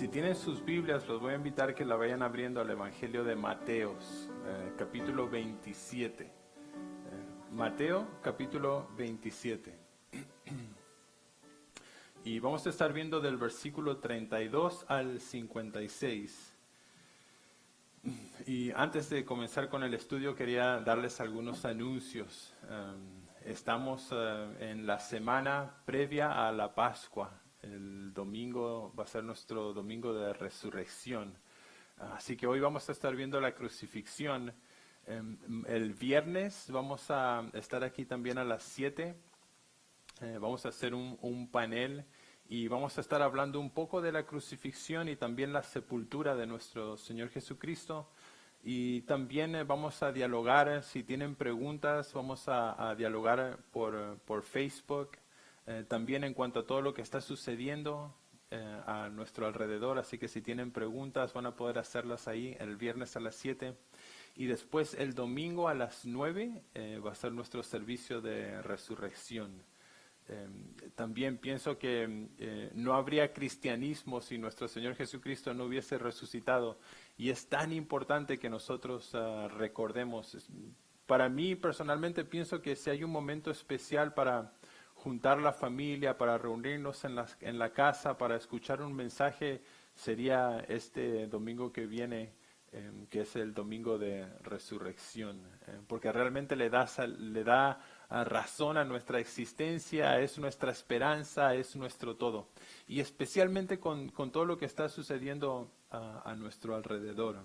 Si tienen sus Biblias, los voy a invitar que la vayan abriendo al Evangelio de Mateos, capítulo 27. Mateo, capítulo 27. Y vamos a estar viendo del versículo 32 al 56. Y antes de comenzar con el estudio, quería darles algunos anuncios. Estamos en la semana previa a la Pascua. El domingo va a ser nuestro domingo de resurrección. Así que hoy vamos a estar viendo la crucifixión. El viernes vamos a estar aquí también a las 7. Vamos a hacer un panel y vamos a estar hablando un poco de la crucifixión y también la sepultura de nuestro Señor Jesucristo. Y también vamos a dialogar, si tienen preguntas, vamos a dialogar por Facebook. También en cuanto a todo lo que está sucediendo a nuestro alrededor. Así que si tienen preguntas van a poder hacerlas ahí el viernes a las 7. Y después el domingo a las 9 va a ser nuestro servicio de resurrección. También pienso que no habría cristianismo si nuestro Señor Jesucristo no hubiese resucitado. Y es tan importante que nosotros recordemos. Para mí personalmente pienso que si hay un momento especial para juntar la familia, para reunirnos en la casa, para escuchar un mensaje, sería este domingo que viene, que es el domingo de resurrección. Porque realmente le da razón a nuestra existencia, es nuestra esperanza, es nuestro todo. Y especialmente con todo lo que está sucediendo a nuestro alrededor.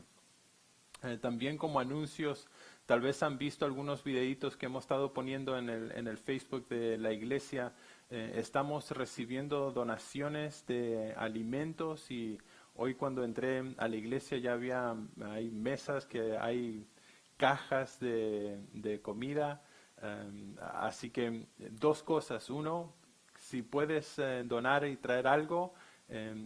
También como anuncios, tal vez han visto algunos videitos que hemos estado poniendo en el Facebook de la iglesia. Estamos recibiendo donaciones de alimentos y hoy cuando entré a la iglesia ya hay mesas, que hay cajas de comida. Así que dos cosas. Uno, si puedes donar y traer algo,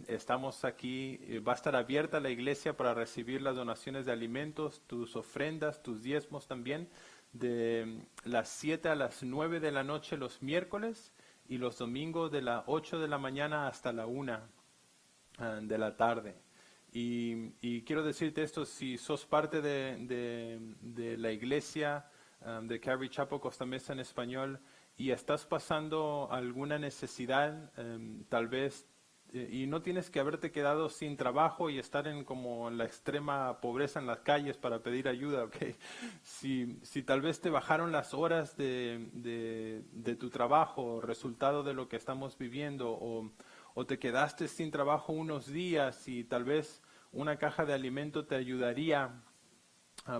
estamos aquí, va a estar abierta la iglesia para recibir las donaciones de alimentos, tus ofrendas, tus diezmos también, de las 7 a las 9 de la noche los miércoles y los domingos de las 8 de la mañana hasta la 1 de la tarde. Y quiero decirte esto, si sos parte de la iglesia de Calvary Chapel Costa Mesa en español y estás pasando alguna necesidad, tal vez, y no tienes que haberte quedado sin trabajo y estar como en la extrema pobreza en las calles para pedir ayuda, ¿okay? Si tal vez te bajaron las horas de tu trabajo, resultado de lo que estamos viviendo, o te quedaste sin trabajo unos días y tal vez una caja de alimento te ayudaría,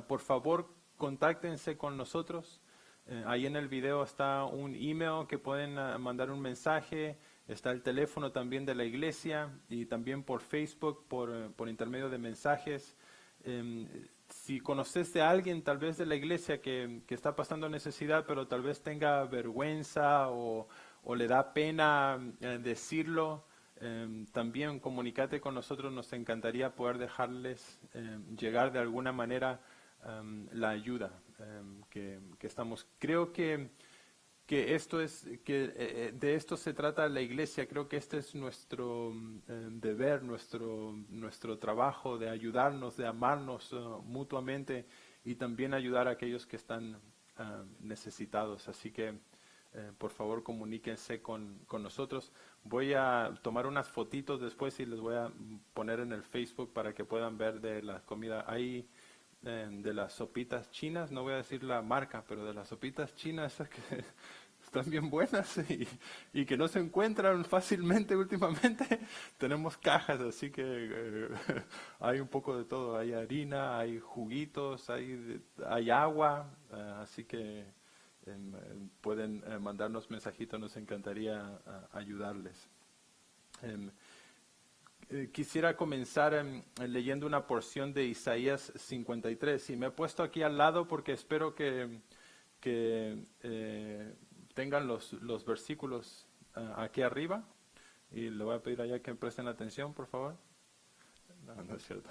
por favor contáctense con nosotros. Ahí en el video está un email que pueden mandar un mensaje, está el teléfono también de la iglesia y también por Facebook, por intermedio de mensajes. Si conoces de alguien tal vez de la iglesia que está pasando necesidad, pero tal vez tenga vergüenza o le da pena decirlo, también comunícate con nosotros, nos encantaría poder dejarles llegar de alguna manera la ayuda que estamos. Creo que de esto se trata la iglesia. Creo que este es nuestro deber, nuestro trabajo de ayudarnos, de amarnos mutuamente y también ayudar a aquellos que están necesitados. Así que por favor comuníquense con nosotros. Voy a tomar unas fotitos después y les voy a poner en el Facebook para que puedan ver de la comida. Hay de las sopitas chinas, no voy a decir la marca, pero de las sopitas chinas esas que están bien buenas y que no se encuentran fácilmente últimamente. Tenemos cajas, así que hay un poco de todo. Hay harina, hay juguitos, hay agua, así que pueden mandarnos mensajitos, nos encantaría ayudarles. Quisiera comenzar leyendo una porción de Isaías 53 y me he puesto aquí al lado porque espero que tengan los versículos aquí arriba y le voy a pedir allá que presten atención, por favor. No es cierto.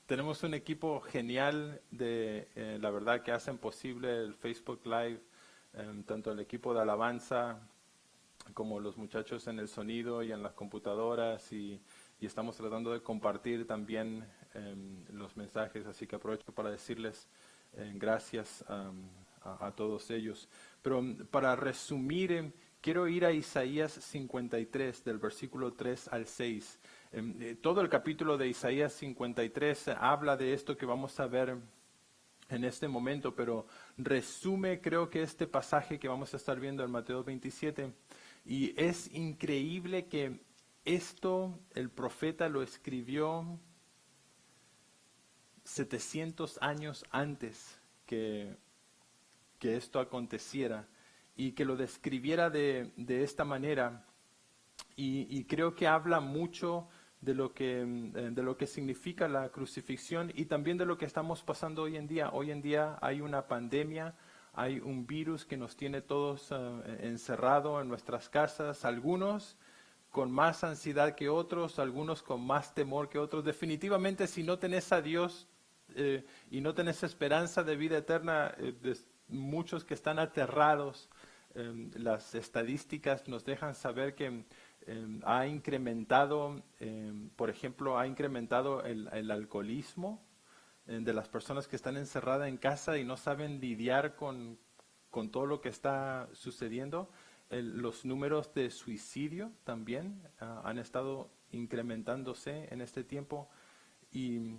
Tenemos un equipo genial la verdad, que hacen posible el Facebook Live, tanto el equipo de alabanza como los muchachos en el sonido y en las computadoras y y estamos tratando de compartir también los mensajes, así que aprovecho para decirles gracias a todos ellos. Pero para resumir, quiero ir a Isaías 53, del versículo 3 al 6. Todo el capítulo de Isaías 53 habla de esto que vamos a ver en este momento, pero resume, creo que este pasaje que vamos a estar viendo en Mateo 27, y es increíble que esto el profeta lo escribió 700 años antes que esto aconteciera, y que lo describiera de esta manera, y creo que habla mucho de lo que significa la crucifixión y también de lo que estamos pasando hoy en día. Hoy en día hay una pandemia, hay un virus que nos tiene todos encerrados en nuestras casas, algunos con más ansiedad que otros, algunos con más temor que otros. Definitivamente, si no tenés a Dios y no tenés esperanza de vida eterna, muchos que están aterrados. Las estadísticas nos dejan saber que ha incrementado, por ejemplo, ha incrementado el alcoholismo de las personas que están encerradas en casa y no saben lidiar con todo lo que está sucediendo. Los números de suicidio también han estado incrementándose en este tiempo, y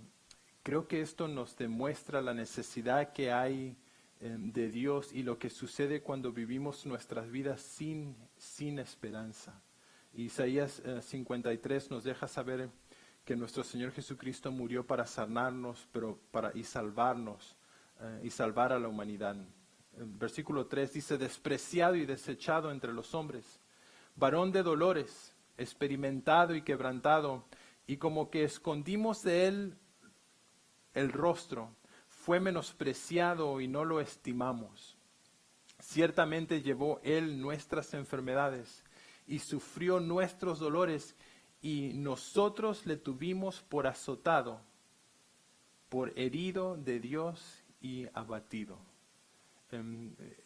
creo que esto nos demuestra la necesidad que hay de Dios y lo que sucede cuando vivimos nuestras vidas sin esperanza. Isaías 53 nos deja saber que nuestro Señor Jesucristo murió para sanarnos, y salvarnos y salvar a la humanidad. Versículo 3 dice: despreciado y desechado entre los hombres, varón de dolores, experimentado y quebrantado, y como que escondimos de él el rostro, fue menospreciado y no lo estimamos. Ciertamente llevó él nuestras enfermedades y sufrió nuestros dolores, y nosotros le tuvimos por azotado, por herido de Dios y abatido.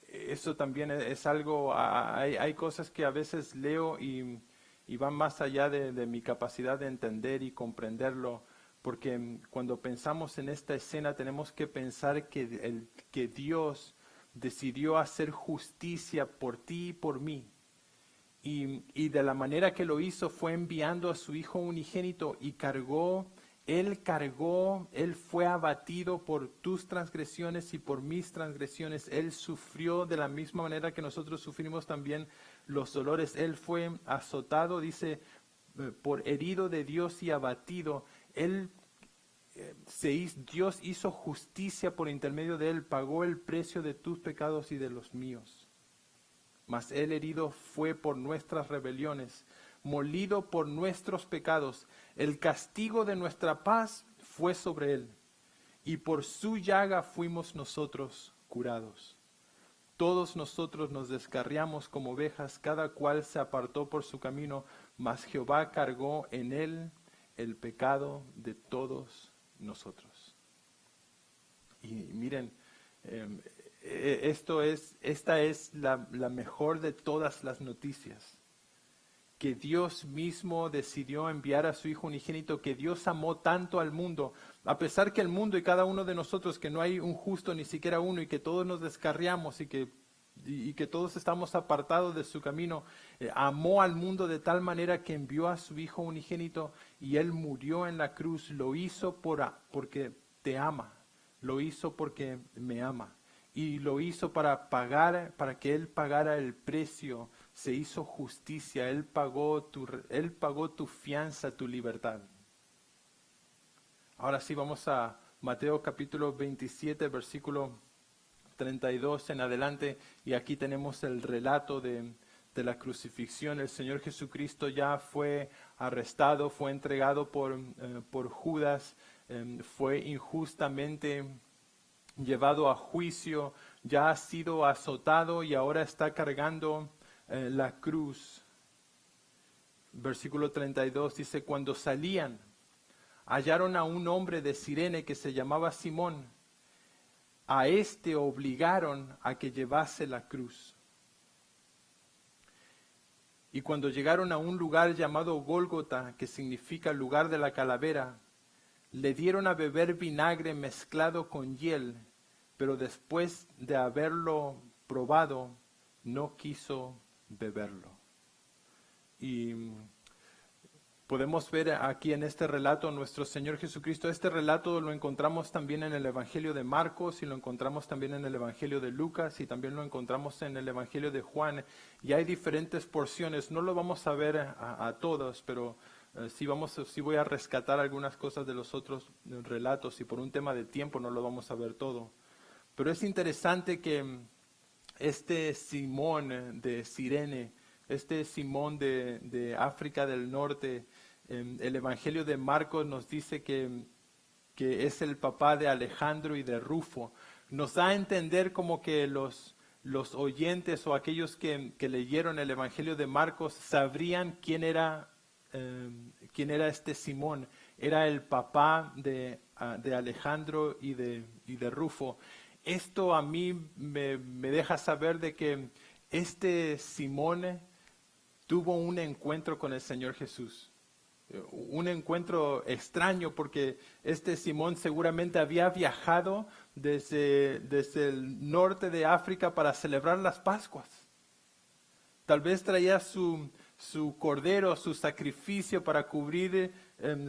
Eso también es algo, hay cosas que a veces leo y van más allá de mi capacidad de entender y comprenderlo, porque cuando pensamos en esta escena tenemos que pensar que Dios decidió hacer justicia por ti y por mí. Y de la manera que lo hizo fue enviando a su Hijo unigénito, y Él fue abatido por tus transgresiones y por mis transgresiones. Él sufrió de la misma manera que nosotros sufrimos también los dolores. Él fue azotado, dice, por herido de Dios y abatido. Dios hizo justicia por intermedio de Él, pagó el precio de tus pecados y de los míos. Mas Él herido fue por nuestras rebeliones, molido por nuestros pecados. El castigo de nuestra paz fue sobre Él, y por su llaga fuimos nosotros curados. Todos nosotros nos descarriamos como ovejas, cada cual se apartó por su camino, mas Jehová cargó en Él el pecado de todos nosotros. Y miren, esta es la mejor de todas las noticias, que Dios mismo decidió enviar a su Hijo unigénito, que Dios amó tanto al mundo, a pesar que el mundo y cada uno de nosotros, que no hay un justo ni siquiera uno, y que todos nos descarriamos y que todos estamos apartados de su camino, amó al mundo de tal manera que envió a su Hijo unigénito, y Él murió en la cruz. Lo hizo porque te ama, lo hizo porque me ama. Y lo hizo para que Él pagara el precio. Se hizo justicia, Él pagó tu fianza, tu libertad. Ahora sí, vamos a Mateo capítulo 27, versículo 32 en adelante, y aquí tenemos el relato de la crucifixión. El Señor Jesucristo ya fue arrestado, fue entregado por Judas, fue injustamente llevado a juicio, ya ha sido azotado y ahora está cargando la cruz. Versículo 32 dice: cuando salían, hallaron a un hombre de Cirene que se llamaba Simón. A este obligaron a que llevase la cruz. Y cuando llegaron a un lugar llamado Gólgota, que significa lugar de la calavera, le dieron a beber vinagre mezclado con hiel, pero después de haberlo probado, no quiso beberlo. Y podemos ver aquí en este relato nuestro Señor Jesucristo. Este relato lo encontramos también en el Evangelio de Marcos y lo encontramos también en el Evangelio de Lucas y también lo encontramos en el Evangelio de Juan. Y hay diferentes porciones. No lo vamos a ver a todos, pero sí voy a rescatar algunas cosas de los otros relatos y por un tema de tiempo no lo vamos a ver todo. Pero es interesante que este Simón de Cirene, este Simón de África del Norte, el Evangelio de Marcos nos dice que es el papá de Alejandro y de Rufo. Nos da a entender como que los oyentes o aquellos que leyeron el Evangelio de Marcos sabrían quién era este Simón. Era el papá de Alejandro y de Rufo. Esto a mí me deja saber de que este Simón tuvo un encuentro con el Señor Jesús. Un encuentro extraño porque este Simón seguramente había viajado desde el norte de África para celebrar las Pascuas. Tal vez traía su cordero, su sacrificio para cubrir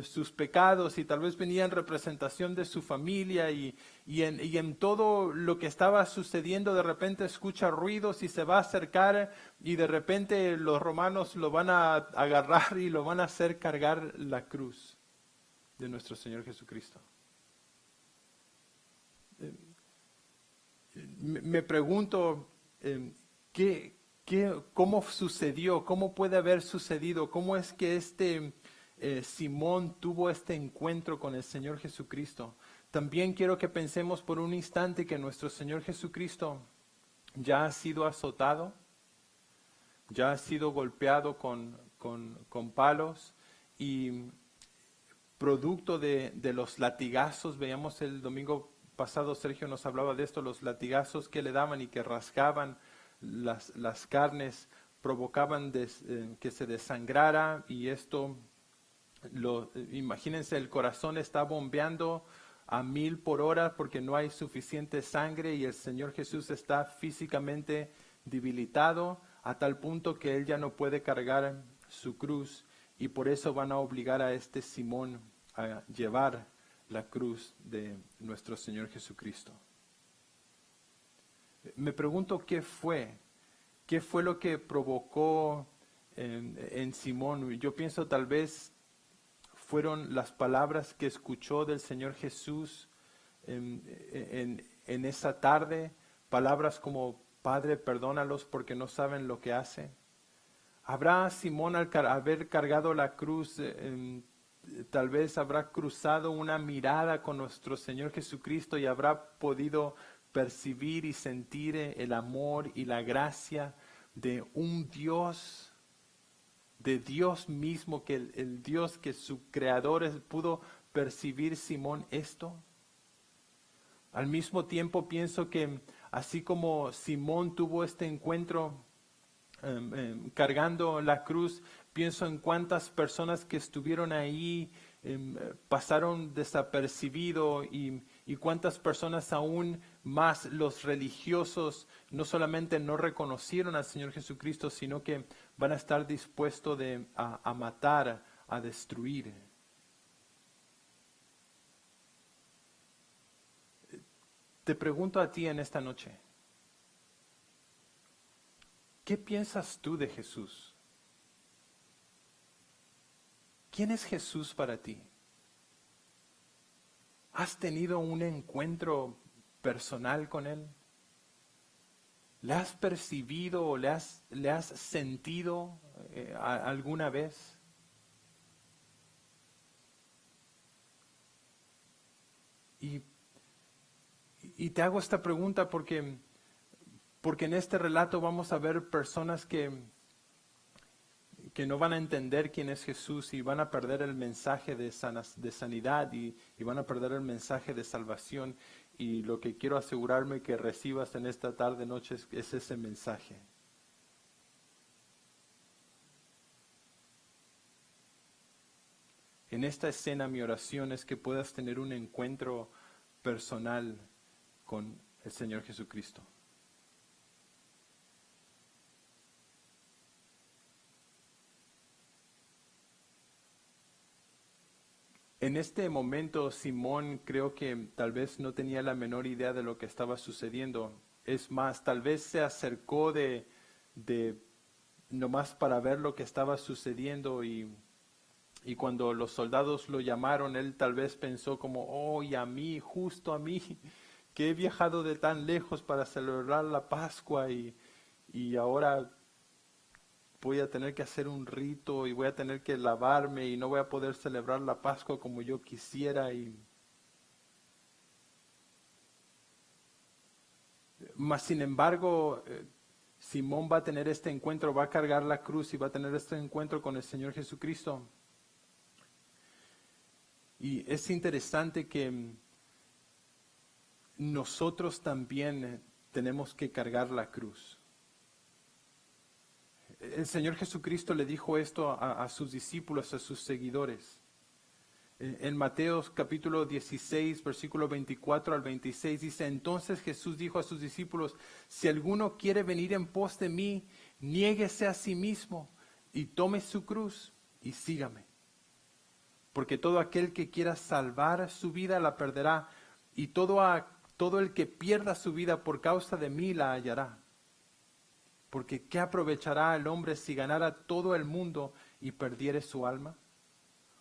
sus pecados y tal vez venía en representación de su familia y en todo lo que estaba sucediendo de repente escucha ruidos y se va a acercar y de repente los romanos lo van a agarrar y lo van a hacer cargar la cruz de nuestro Señor Jesucristo. Me pregunto ¿cómo sucedió? ¿Cómo puede haber sucedido? ¿Cómo es que este Simón tuvo este encuentro con el Señor Jesucristo? También quiero que pensemos por un instante que nuestro Señor Jesucristo ya ha sido azotado, ya ha sido golpeado con palos y producto de los latigazos, veíamos el domingo pasado, Sergio nos hablaba de esto, los latigazos que le daban y que rasgaban las carnes provocaban que se desangrara y esto, imagínense, el corazón está bombeando a 1000 por hora porque no hay suficiente sangre y el Señor Jesús está físicamente debilitado a tal punto que él ya no puede cargar su cruz y por eso van a obligar a este Simón a llevar la cruz de nuestro Señor Jesucristo. Me pregunto qué fue lo que provocó en Simón. Yo pienso tal vez fueron las palabras que escuchó del Señor Jesús en esa tarde, palabras como, Padre, perdónalos porque no saben lo que hacen. ¿Habrá Simón al haber cargado la cruz, tal vez habrá cruzado una mirada con nuestro Señor Jesucristo y habrá podido percibir y sentir el amor y la gracia de un Dios, de Dios mismo, que el Dios que su creador pudo percibir Simón esto? Al mismo tiempo pienso que así como Simón tuvo este encuentro cargando la cruz, pienso en cuántas personas que estuvieron ahí pasaron desapercibido y cuántas personas aún más los religiosos no solamente no reconocieron al Señor Jesucristo, sino que van a estar dispuestos a matar, a destruir. Te pregunto a ti en esta noche, ¿qué piensas tú de Jesús? ¿Quién es Jesús para ti? ¿Has tenido un encuentro personal con Él? ¿Le has percibido o le has sentido alguna vez? Y te hago esta pregunta porque en este relato vamos a ver personas que no van a entender quién es Jesús y van a perder el mensaje de sanidad y van a perder el mensaje de salvación. Y lo que quiero asegurarme que recibas en esta tarde, noche, es ese mensaje. En esta escena mi oración es que puedas tener un encuentro personal con el Señor Jesucristo. En este momento Simón creo que tal vez no tenía la menor idea de lo que estaba sucediendo. Es más, tal vez se acercó de nomás para ver lo que estaba sucediendo y cuando los soldados lo llamaron, él tal vez pensó como, oh, y a mí, justo a mí, que he viajado de tan lejos para celebrar la Pascua y ahora voy a tener que hacer un rito y voy a tener que lavarme y no voy a poder celebrar la Pascua como yo quisiera. Mas sin embargo, Simón va a tener este encuentro, va a cargar la cruz y va a tener este encuentro con el Señor Jesucristo. Y es interesante que nosotros también tenemos que cargar la cruz. El Señor Jesucristo le dijo esto a sus discípulos, a sus seguidores. En Mateo capítulo 16, versículo 24 al 26 dice, entonces Jesús dijo a sus discípulos, si alguno quiere venir en pos de mí, niéguese a sí mismo y tome su cruz y sígame. Porque todo aquel que quiera salvar su vida la perderá, y todo el que pierda su vida por causa de mí la hallará. Porque ¿qué aprovechará el hombre si ganara todo el mundo y perdiere su alma?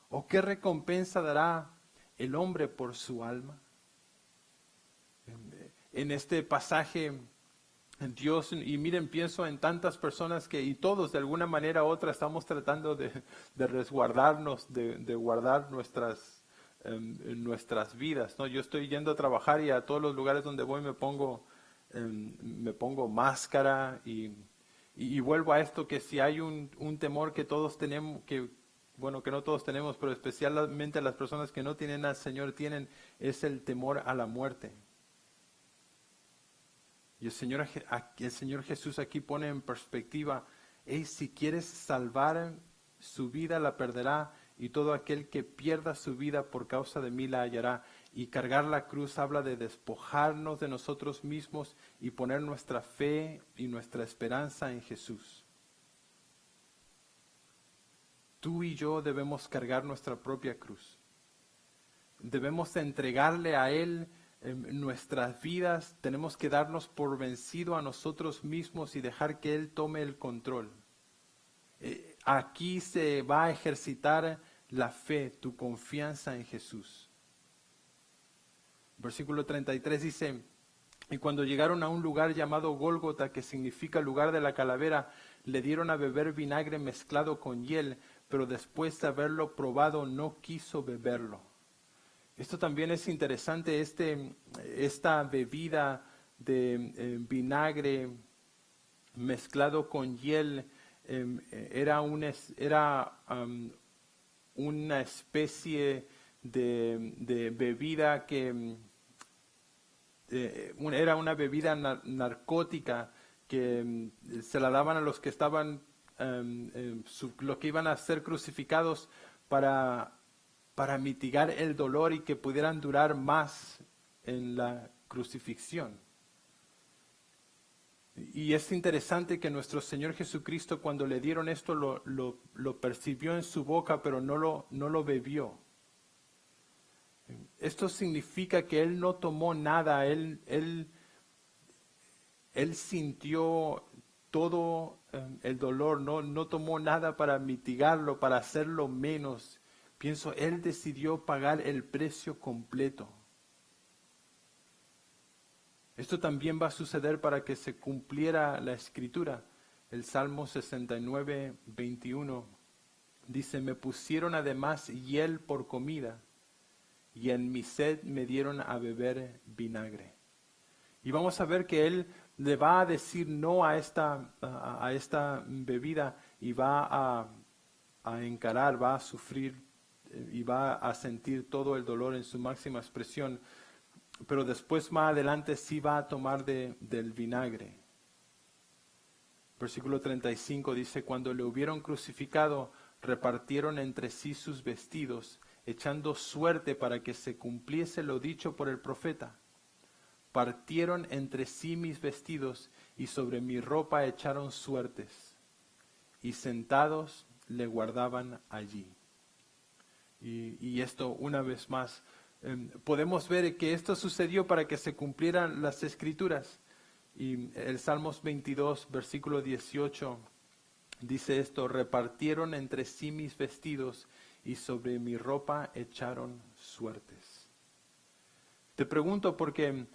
¿O qué recompensa dará el hombre por su alma? En este pasaje, Dios, y miren, pienso en tantas personas y todos de alguna manera u otra estamos tratando de resguardarnos, de guardar nuestras vidas, ¿no? Yo estoy yendo a trabajar y a todos los lugares donde voy me pongo máscara y vuelvo a esto que si hay un temor que todos tenemos, que no todos tenemos, pero especialmente las personas que no tienen al Señor tienen, es el temor a la muerte. Y el Señor Jesús aquí pone en perspectiva, si quieres salvar su vida la perderá, y todo aquel que pierda su vida por causa de mí la hallará. Y cargar la cruz habla de despojarnos de nosotros mismos y poner nuestra fe y nuestra esperanza en Jesús. Tú y yo debemos cargar nuestra propia cruz. Debemos entregarle a Él nuestras vidas, tenemos que darnos por vencido a nosotros mismos y dejar que Él tome el control. Aquí se va a ejercitar la fe, tu confianza en Jesús. Versículo 33 dice, y cuando llegaron a un lugar llamado Gólgota, que significa lugar de la calavera, le dieron a beber vinagre mezclado con hiel, pero después de haberlo probado no quiso beberlo. Esto también es interesante, esta bebida de vinagre mezclado con hiel era una especie de bebida que era una bebida narcótica que se la daban a los que estaban, los que iban a ser crucificados para mitigar el dolor y que pudieran durar más en la crucifixión. Y es interesante que nuestro Señor Jesucristo, cuando le dieron esto, lo percibió en su boca, pero no lo bebió. Esto significa que Él no tomó nada, Él sintió todo el dolor, no tomó nada para mitigarlo, para hacerlo menos. Pienso, Él decidió pagar el precio completo. Esto también va a suceder para que se cumpliera la Escritura. El Salmo 69, 21 dice, me pusieron además hiel por comida, y en mi sed me dieron a beber vinagre. Y vamos a ver que Él le va a decir no a esta bebida y va a encarar, va a sufrir y va a sentir todo el dolor en su máxima expresión. Pero después más adelante sí va a tomar del vinagre. Versículo 35 dice, cuando le hubieron crucificado, repartieron entre sí sus vestidos, echando suerte para que se cumpliese lo dicho por el profeta. Partieron entre sí mis vestidos, y sobre mi ropa echaron suertes, y sentados le guardaban allí. Y esto una vez más, podemos ver que esto sucedió para que se cumplieran las Escrituras. Y el Salmos 22, versículo 18, dice esto: repartieron entre sí mis vestidos, y sobre mi ropa echaron suertes. Te pregunto porque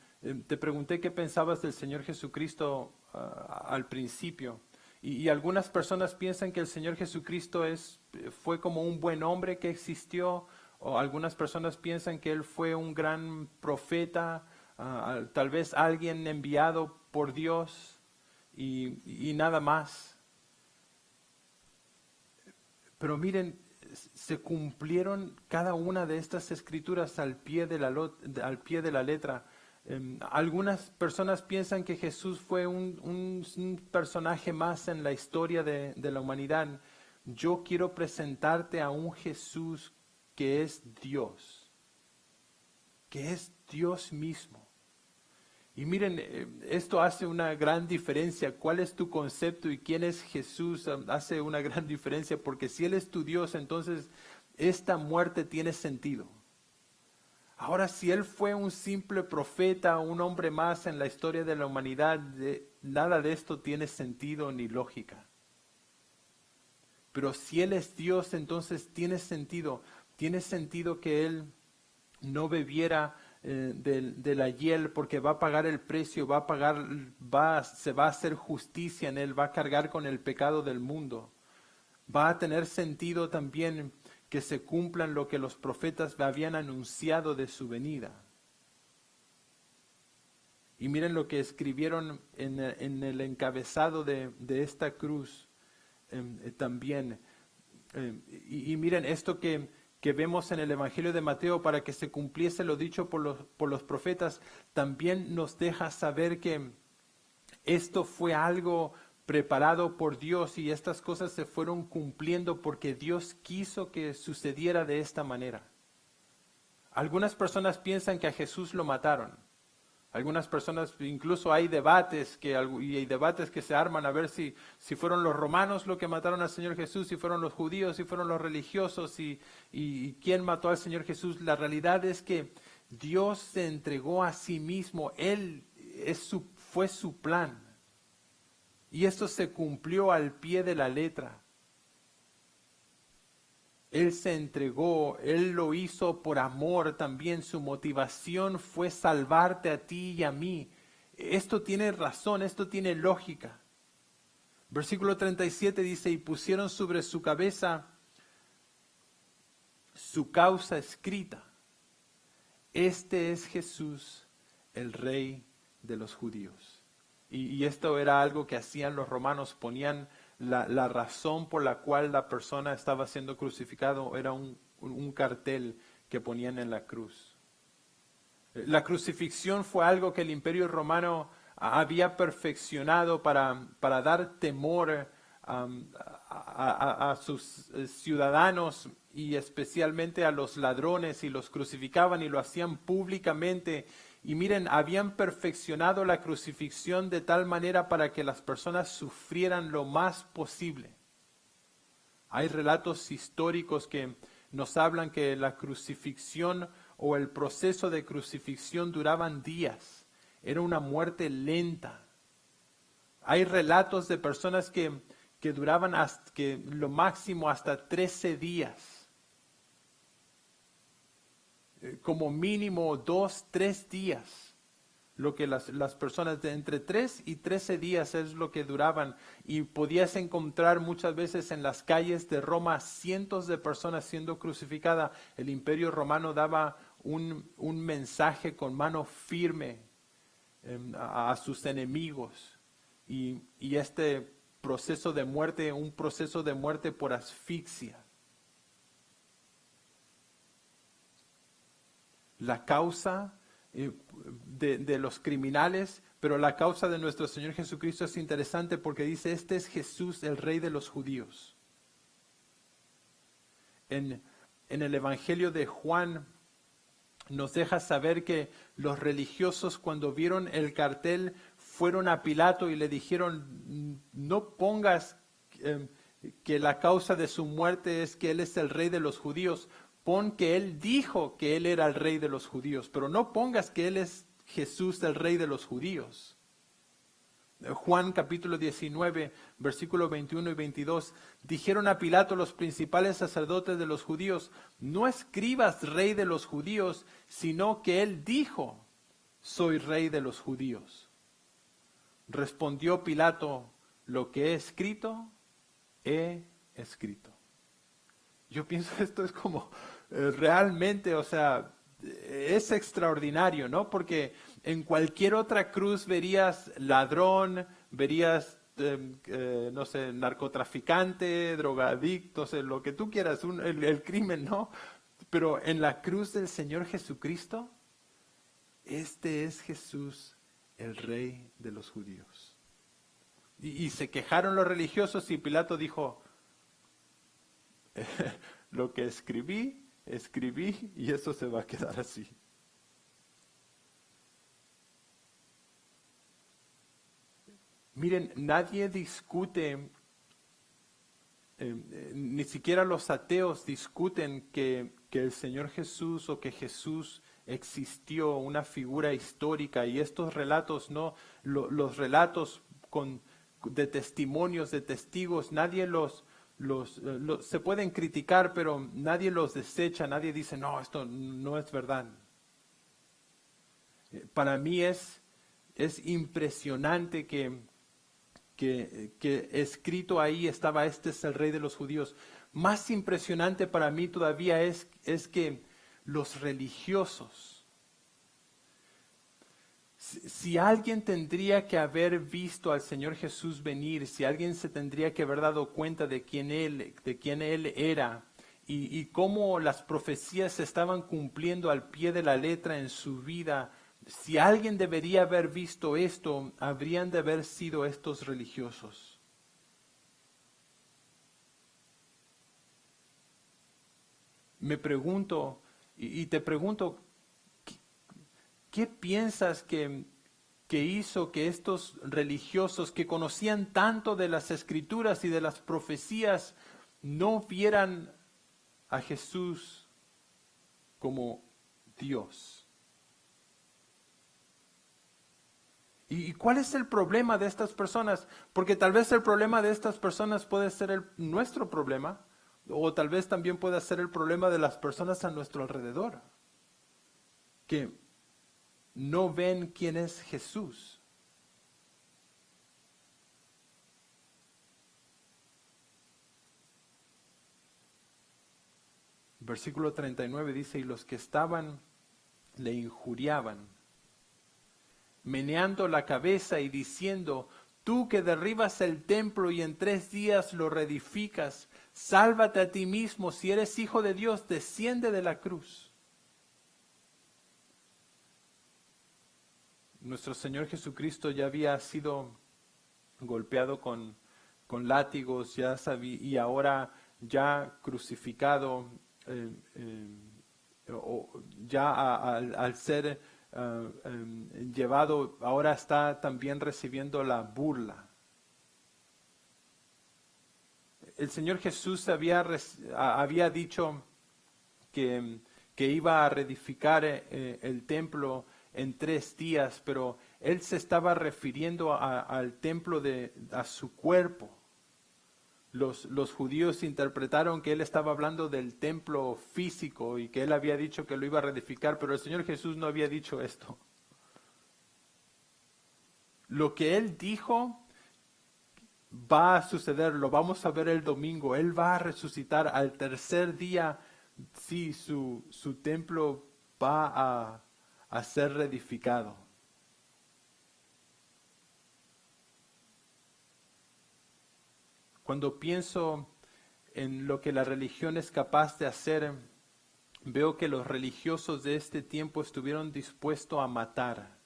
te pregunté qué pensabas del Señor Jesucristo al principio. Y algunas personas piensan que el Señor Jesucristo fue como un buen hombre que existió, o algunas personas piensan que Él fue un gran profeta, tal vez alguien enviado por Dios y nada más. Pero miren, se cumplieron cada una de estas escrituras al pie de la letra. Algunas personas piensan que Jesús fue un personaje más en la historia de la humanidad. Yo quiero presentarte a un Jesús que es Dios mismo. Y miren, esto hace una gran diferencia. ¿Cuál es tu concepto y quién es Jesús? Hace una gran diferencia, porque si Él es tu Dios, entonces esta muerte tiene sentido. Ahora, si Él fue un simple profeta, un hombre más en la historia de la humanidad, nada de esto tiene sentido ni lógica. Pero si Él es Dios, entonces tiene sentido. Tiene sentido que Él no bebiera de la hiel, porque va a pagar el precio, se va a hacer justicia en Él, va a cargar con el pecado del mundo. Va a tener sentido también que se cumplan lo que los profetas habían anunciado de su venida. Y miren lo que escribieron en el encabezado de esta cruz también. Y miren esto que vemos en el Evangelio de Mateo, para que se cumpliese lo dicho por los profetas, también nos deja saber que esto fue algo preparado por Dios, y estas cosas se fueron cumpliendo porque Dios quiso que sucediera de esta manera. Algunas personas piensan que a Jesús lo mataron. Algunas personas, incluso hay debates que se arman a ver si fueron los romanos los que mataron al Señor Jesús, si fueron los judíos, si fueron los religiosos, y quién mató al Señor Jesús. La realidad es que Dios se entregó a sí mismo. Fue su plan. Y esto se cumplió al pie de la letra. Él se entregó, Él lo hizo por amor también. Su motivación fue salvarte a ti y a mí. Esto tiene razón, esto tiene lógica. Versículo 37 dice: y pusieron sobre su cabeza su causa escrita. Este es Jesús, el Rey de los judíos. Y esto era algo que hacían los romanos. Ponían la razón por la cual la persona estaba siendo crucificado, era un cartel que ponían en la cruz. La crucifixión fue algo que el Imperio Romano había perfeccionado para dar temor a sus ciudadanos, y especialmente a los ladrones, y los crucificaban y lo hacían públicamente. Y miren, habían perfeccionado la crucifixión de tal manera para que las personas sufrieran lo más posible. Hay relatos históricos que nos hablan que la crucifixión o el proceso de crucifixión duraban días. Era una muerte lenta. Hay relatos de personas que duraban lo máximo hasta 13 días. Como mínimo 2, 3 días. Lo que las personas de entre 3 y 13 días es lo que duraban. Y podías encontrar muchas veces en las calles de Roma cientos de personas siendo crucificadas. El Imperio Romano daba un mensaje con mano firme a sus enemigos. Y este proceso de muerte, un proceso de muerte por asfixia. La causa de los criminales, pero la causa de nuestro Señor Jesucristo es interesante, porque dice: este es Jesús, el Rey de los judíos. en el Evangelio de Juan nos deja saber que los religiosos, cuando vieron el cartel, fueron a Pilato y le dijeron: no pongas que la causa de su muerte es que él es el rey de los judíos, pon que él dijo que él era el rey de los judíos, pero no pongas que él es Jesús, el rey de los judíos. Juan capítulo 19, versículos 21 y 22, dijeron a Pilato los principales sacerdotes de los judíos: no escribas rey de los judíos, sino que él dijo: soy rey de los judíos. Respondió Pilato: lo que he escrito, he escrito. Yo pienso esto es como realmente, o sea, es extraordinario, ¿no? Porque en cualquier otra cruz verías ladrón, verías, no sé, narcotraficante, drogadicto, no sé, lo que tú quieras, el crimen, ¿no? Pero en la cruz del Señor Jesucristo, este es Jesús, el Rey de los judíos. Y se quejaron los religiosos y Pilato dijo: lo que escribí y eso se va a quedar así. Miren, nadie discute, ni siquiera los ateos discuten que el Señor Jesús o que Jesús existió, una figura histórica, y estos relatos, no, los relatos de testimonios, de testigos, nadie se pueden criticar, pero nadie los desecha, nadie dice: no, esto no es verdad. Para mí es impresionante que escrito ahí estaba: este es el rey de los judíos. Más impresionante para mí todavía es que los religiosos, si alguien tendría que haber visto al Señor Jesús venir, si alguien se tendría que haber dado cuenta de quién Él era y cómo las profecías se estaban cumpliendo al pie de la letra en su vida, si alguien debería haber visto esto, habrían de haber sido estos religiosos. Me pregunto, y te pregunto, ¿qué piensas que hizo que estos religiosos que conocían tanto de las Escrituras y de las profecías no vieran a Jesús como Dios? ¿Y cuál es el problema de estas personas? Porque tal vez el problema de estas personas puede ser nuestro problema, o tal vez también pueda ser el problema de las personas a nuestro alrededor, que no ven quién es Jesús. Versículo 39 dice: y los que estaban le injuriaban, meneando la cabeza y diciendo: tú que derribas el templo y en 3 días lo reedificas, sálvate a ti mismo, si eres hijo de Dios, desciende de la cruz. Nuestro Señor Jesucristo ya había sido golpeado con látigos, y ahora ya crucificado, al ser llevado, ahora está también recibiendo la burla. El Señor Jesús había dicho que iba a reedificar el templo en 3 días, pero Él se estaba refiriendo al templo, a su cuerpo. Los judíos interpretaron que Él estaba hablando del templo físico y que Él había dicho que lo iba a reedificar, pero el Señor Jesús no había dicho esto. Lo que Él dijo va a suceder, lo vamos a ver el domingo. Él va a resucitar al 3er día. Sí, su templo va a ser reedificado. Cuando pienso en lo que la religión es capaz de hacer, veo que los religiosos de este tiempo estuvieron dispuestos a matar.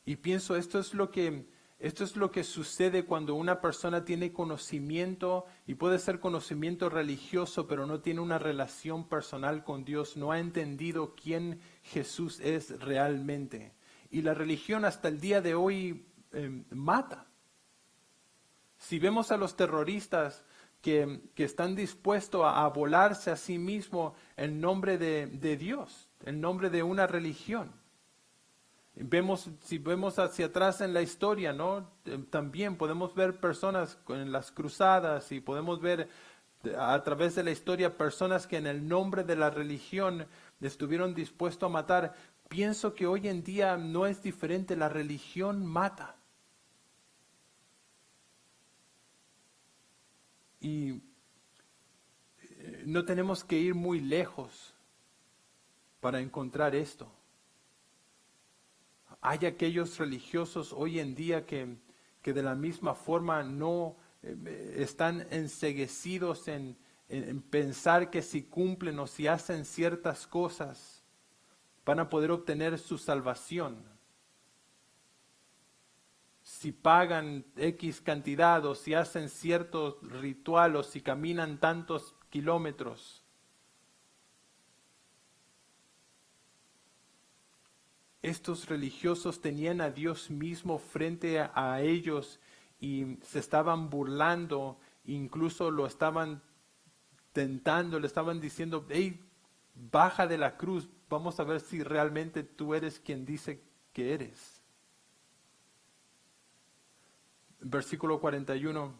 Y pienso, esto es lo que Esto es lo que sucede cuando una persona tiene conocimiento, y puede ser conocimiento religioso, pero no tiene una relación personal con Dios, no ha entendido quién Jesús es realmente. Y la religión hasta el día de hoy mata. Si vemos a los terroristas que están dispuestos a volarse a sí mismos en nombre de Dios, en nombre de una religión. Si vemos hacia atrás en la historia, ¿no? También podemos ver personas en las cruzadas y podemos ver a través de la historia personas que en el nombre de la religión estuvieron dispuestos a matar. Pienso que hoy en día no es diferente, la religión mata. Y no tenemos que ir muy lejos para encontrar esto. Hay aquellos religiosos hoy en día que de la misma forma no están enceguecidos en pensar que si cumplen o si hacen ciertas cosas van a poder obtener su salvación. Si pagan X cantidad o si hacen cierto ritual o si caminan tantos kilómetros. Estos religiosos tenían a Dios mismo frente a ellos y se estaban burlando, incluso lo estaban tentando, le estaban diciendo, hey, baja de la cruz, vamos a ver si realmente tú eres quien dice que eres. Versículo 41,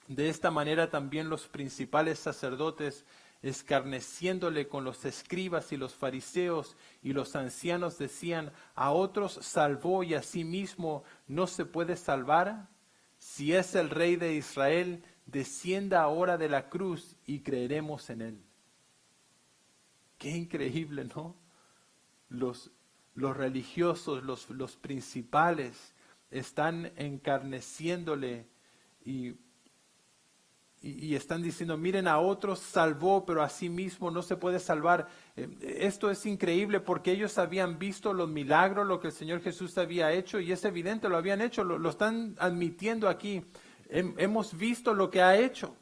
de esta manera también los principales sacerdotes, escarneciéndole con los escribas y los fariseos y los ancianos, decían, a otros salvó y a sí mismo no se puede salvar. Si es el Rey de Israel, descienda ahora de la cruz y creeremos en él. Qué increíble, ¿no? Los religiosos, los principales, están encarneciéndole y están diciendo, miren, a otros salvó, pero a sí mismo no se puede salvar. Esto es increíble porque ellos habían visto los milagros, lo que el Señor Jesús había hecho, y es evidente, lo habían hecho, lo están admitiendo aquí. Hemos visto lo que ha hecho.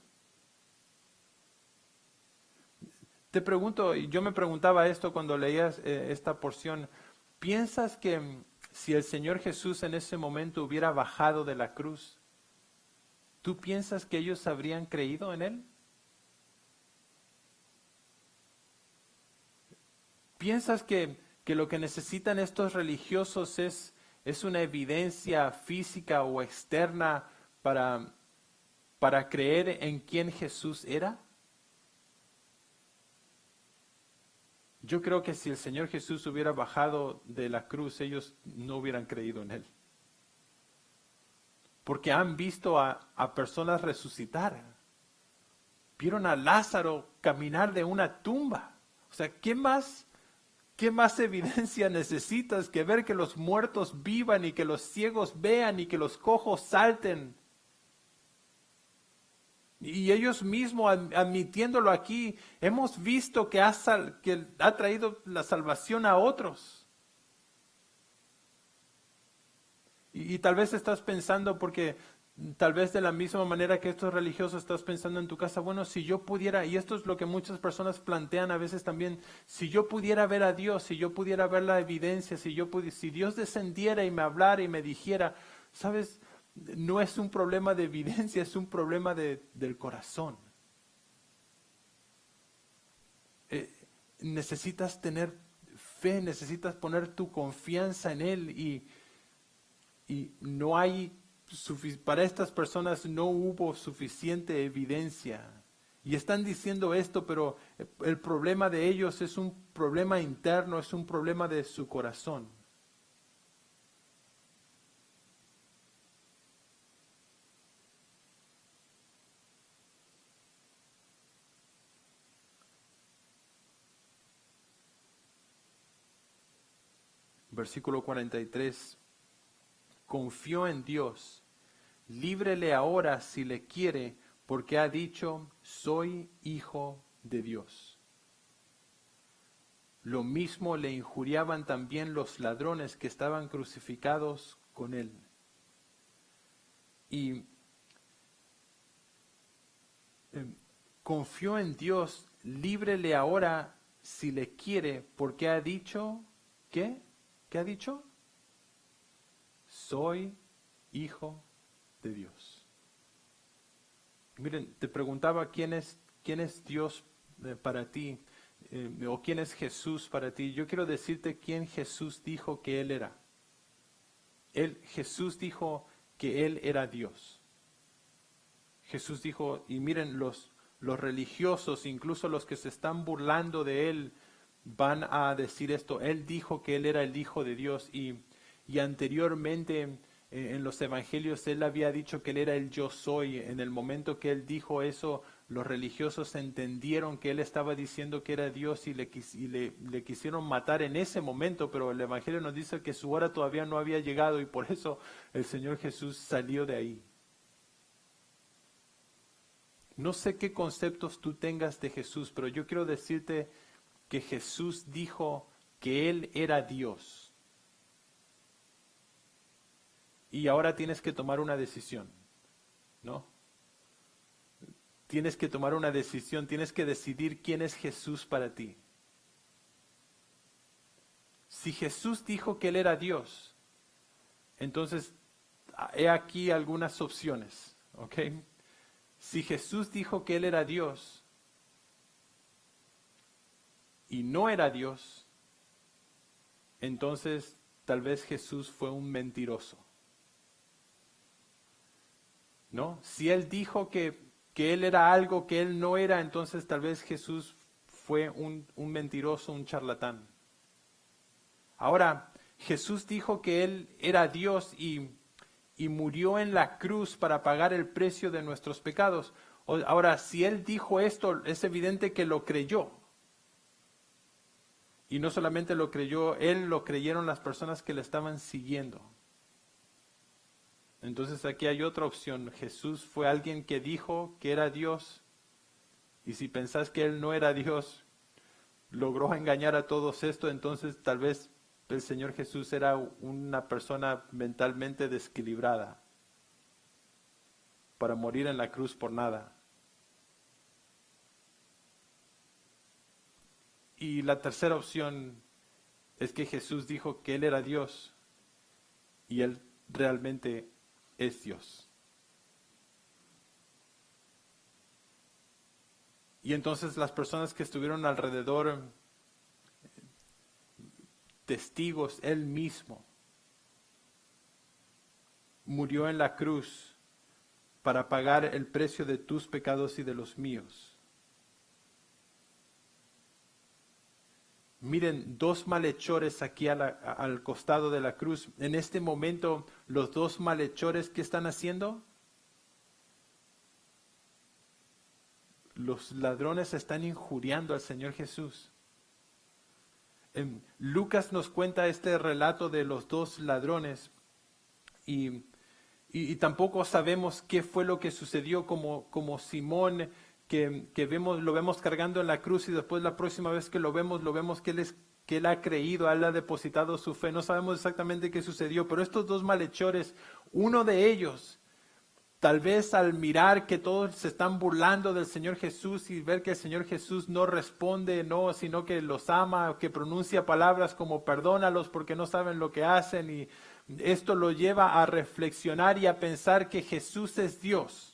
Te pregunto, y yo me preguntaba esto cuando leías esta porción, ¿piensas que si el Señor Jesús en ese momento hubiera bajado de la cruz, ¿tú piensas que ellos habrían creído en Él? ¿Piensas que lo que necesitan estos religiosos es una evidencia física o externa para creer en quién Jesús era? Yo creo que si el Señor Jesús hubiera bajado de la cruz, ellos no hubieran creído en Él. Porque han visto a personas resucitar. Vieron a Lázaro caminar de una tumba. O sea, ¿qué más evidencia necesitas que ver que los muertos vivan y que los ciegos vean y que los cojos salten? Y ellos mismos admitiéndolo aquí, hemos visto que ha traído la salvación a otros. Y tal vez estás pensando, porque tal vez de la misma manera que estos religiosos estás pensando en tu casa, bueno, si yo pudiera, y esto es lo que muchas personas plantean a veces también, si yo pudiera ver a Dios, si yo pudiera ver la evidencia, si Dios descendiera y me hablara y me dijera, ¿sabes? No es un problema de evidencia, es un problema del corazón. Necesitas tener fe, necesitas poner tu confianza en Él y no hay, para estas personas no hubo suficiente evidencia. Y están diciendo esto, pero el problema de ellos es un problema interno, es un problema de su corazón. Versículo 43. Confió en Dios, líbrele ahora si le quiere, porque ha dicho, soy hijo de Dios. Lo mismo le injuriaban también los ladrones que estaban crucificados con él. Y confió en Dios, líbrele ahora si le quiere, porque ha dicho, ¿qué? ¿Qué ha dicho? Soy hijo de Dios. Miren, te preguntaba quién es Dios para ti, o quién es Jesús para ti. Yo quiero decirte quién Jesús dijo que Él era. Jesús dijo que Él era Dios. Jesús dijo, y miren, los religiosos, incluso los que se están burlando de Él, van a decir esto. Él dijo que Él era el Hijo de Dios y anteriormente en los evangelios Él había dicho que Él era el yo soy. En el momento que Él dijo eso, los religiosos entendieron que Él estaba diciendo que era Dios y le quisieron matar en ese momento, pero el evangelio nos dice que su hora todavía no había llegado y por eso el Señor Jesús salió de ahí. No sé qué conceptos tú tengas de Jesús, pero yo quiero decirte que Jesús dijo que Él era Dios. Y ahora tienes que tomar una decisión, ¿no? Tienes que tomar una decisión, tienes que decidir quién es Jesús para ti. Si Jesús dijo que Él era Dios, entonces he aquí algunas opciones, ¿ok? Si Jesús dijo que Él era Dios y no era Dios, entonces tal vez Jesús fue un mentiroso, ¿no? Si Él dijo que Él era algo que Él no era, entonces tal vez Jesús fue un mentiroso, un charlatán. Ahora, Jesús dijo que Él era Dios y murió en la cruz para pagar el precio de nuestros pecados. Ahora, si Él dijo esto, es evidente que lo creyó. Y no solamente lo creyó Él, lo creyeron las personas que le estaban siguiendo. Entonces aquí hay otra opción. Jesús fue alguien que dijo que era Dios. Y si pensás que Él no era Dios, logró engañar a todos esto, entonces tal vez el Señor Jesús era una persona mentalmente desequilibrada para morir en la cruz por nada. Y la tercera opción es que Jesús dijo que Él era Dios y Él realmente es Dios. Y entonces las personas que estuvieron alrededor, testigos, Él mismo, murió en la cruz para pagar el precio de tus pecados y de los míos. Miren, dos malhechores aquí al costado de la cruz. En este momento, los dos malhechores, ¿qué están haciendo? Los ladrones están injuriando al Señor Jesús. Lucas nos cuenta este relato de los dos ladrones y tampoco sabemos qué fue lo que sucedió como Simón que lo vemos cargando en la cruz y después la próxima vez que lo vemos que él ha creído, él ha depositado su fe. No sabemos exactamente qué sucedió, pero estos dos malhechores, uno de ellos, tal vez al mirar que todos se están burlando del Señor Jesús y ver que el Señor Jesús no responde, no, sino que los ama, que pronuncia palabras como perdónalos porque no saben lo que hacen, y esto lo lleva a reflexionar y a pensar que Jesús es Dios.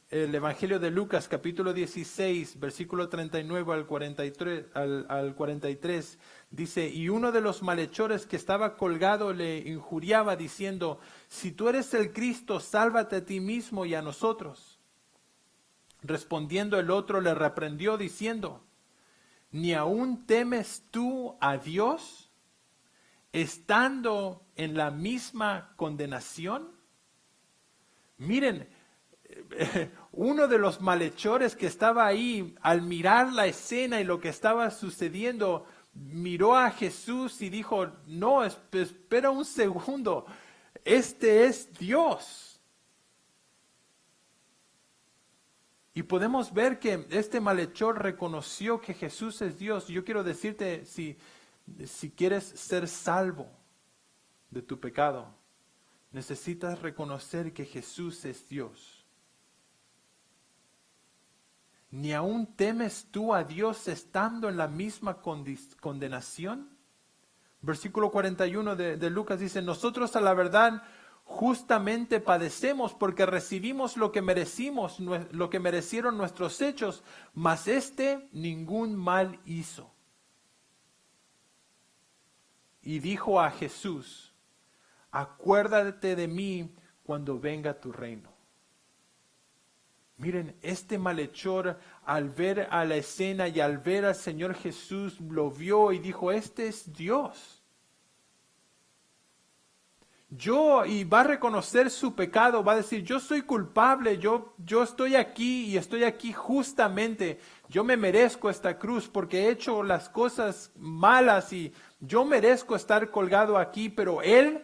El Evangelio de Lucas, capítulo 16, versículo 39 al 43, dice, y uno de los malhechores que estaba colgado le injuriaba diciendo, si tú eres el Cristo, sálvate a ti mismo y a nosotros. Respondiendo el otro le reprendió diciendo, ¿ni aún temes tú a Dios, estando en la misma condenación? Miren, uno de los malhechores que estaba ahí, al mirar la escena y lo que estaba sucediendo, miró a Jesús y dijo, no, espera un segundo, este es Dios. Y podemos ver que este malhechor reconoció que Jesús es Dios. Yo quiero decirte, si quieres ser salvo, de tu pecado. Necesitas reconocer que Jesús es Dios. ¿Ni aún temes tú a Dios estando en la misma condenación? Versículo 41 de Lucas dice, nosotros a la verdad justamente padecemos porque recibimos lo que merecimos, lo que merecieron nuestros hechos, mas ningún mal hizo. Y dijo a Jesús, acuérdate de mí cuando venga tu reino. Miren, este malhechor al ver a la escena y al ver al Señor Jesús lo vio y dijo, este es Dios. Y va a reconocer su pecado, va a decir, yo soy culpable, yo estoy aquí y estoy aquí justamente. Yo me merezco esta cruz porque he hecho las cosas malas y yo merezco estar colgado aquí, pero Él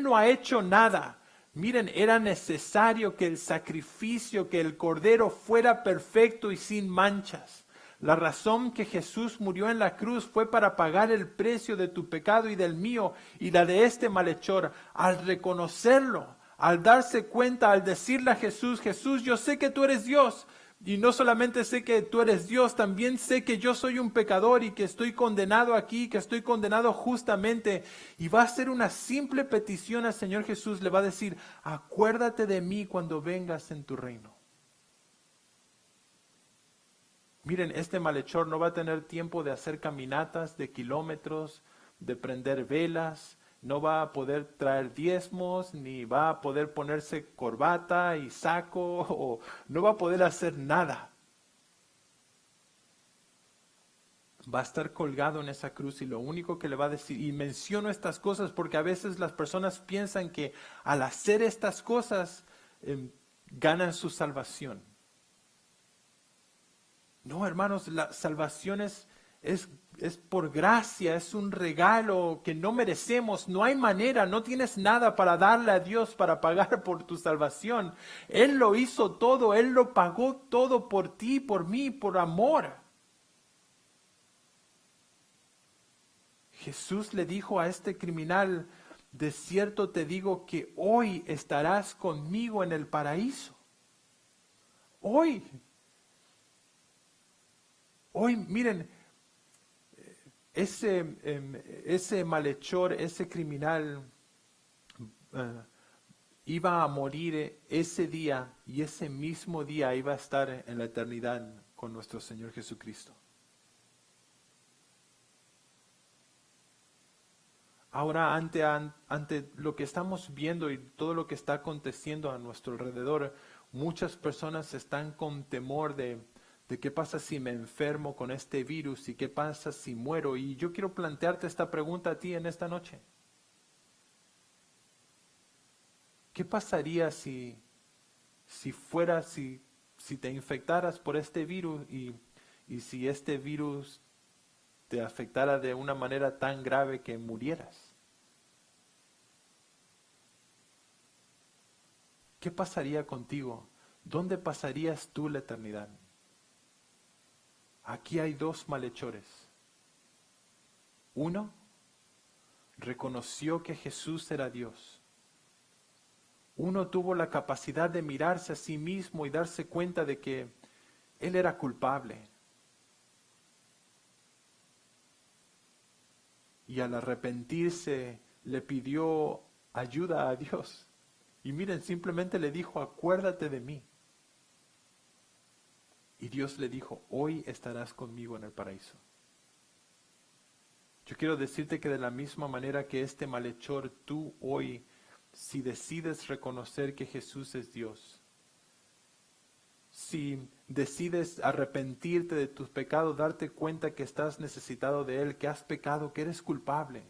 no ha hecho nada. Miren, era necesario que el sacrificio, que el cordero fuera perfecto y sin manchas. La razón que Jesús murió en la cruz fue para pagar el precio de tu pecado y del mío y la de este malhechor. Al reconocerlo, al darse cuenta, al decirle a Jesús, Jesús, yo sé que tú eres Dios. Y no solamente sé que tú eres Dios, también sé que yo soy un pecador y que estoy condenado aquí, que estoy condenado justamente. Y va a hacer una simple petición al Señor Jesús, le va a decir, acuérdate de mí cuando vengas en tu reino. Miren, este malhechor no va a tener tiempo de hacer caminatas de kilómetros, de prender velas, no va a poder traer diezmos, ni va a poder ponerse corbata y saco, o no va a poder hacer nada. Va a estar colgado en esa cruz y lo único que le va a decir, y menciono estas cosas porque a veces las personas piensan que al hacer estas cosas ganan su salvación. No, hermanos, la salvación es por gracia, es un regalo que no merecemos, no hay manera, no tienes nada para darle a Dios para pagar por tu salvación. Él lo hizo todo, Él lo pagó todo por ti, por mí, por amor. Jesús le dijo a este criminal, de cierto te digo que hoy estarás conmigo en el paraíso. Hoy, miren, ese malhechor, ese criminal iba a morir ese día y ese mismo día iba a estar en la eternidad con nuestro Señor Jesucristo. Ahora, ante lo que estamos viendo y todo lo que está aconteciendo a nuestro alrededor, muchas personas están con temor de qué pasa si me enfermo con este virus y qué pasa si muero. Y yo quiero plantearte esta pregunta a ti en esta noche. ¿Qué pasaría si te infectaras por este virus y si este virus te afectara de una manera tan grave que murieras? ¿Qué pasaría contigo? ¿Dónde pasarías tú la eternidad? Aquí hay dos malhechores. Uno reconoció que Jesús era Dios. Uno tuvo la capacidad de mirarse a sí mismo y darse cuenta de que él era culpable. Y al arrepentirse le pidió ayuda a Dios. Y miren, simplemente le dijo, acuérdate de mí. Y Dios le dijo, hoy estarás conmigo en el paraíso. Yo quiero decirte que de la misma manera que este malhechor, tú hoy, si decides reconocer que Jesús es Dios, si decides arrepentirte de tus pecados, darte cuenta que estás necesitado de Él, que has pecado, que eres culpable,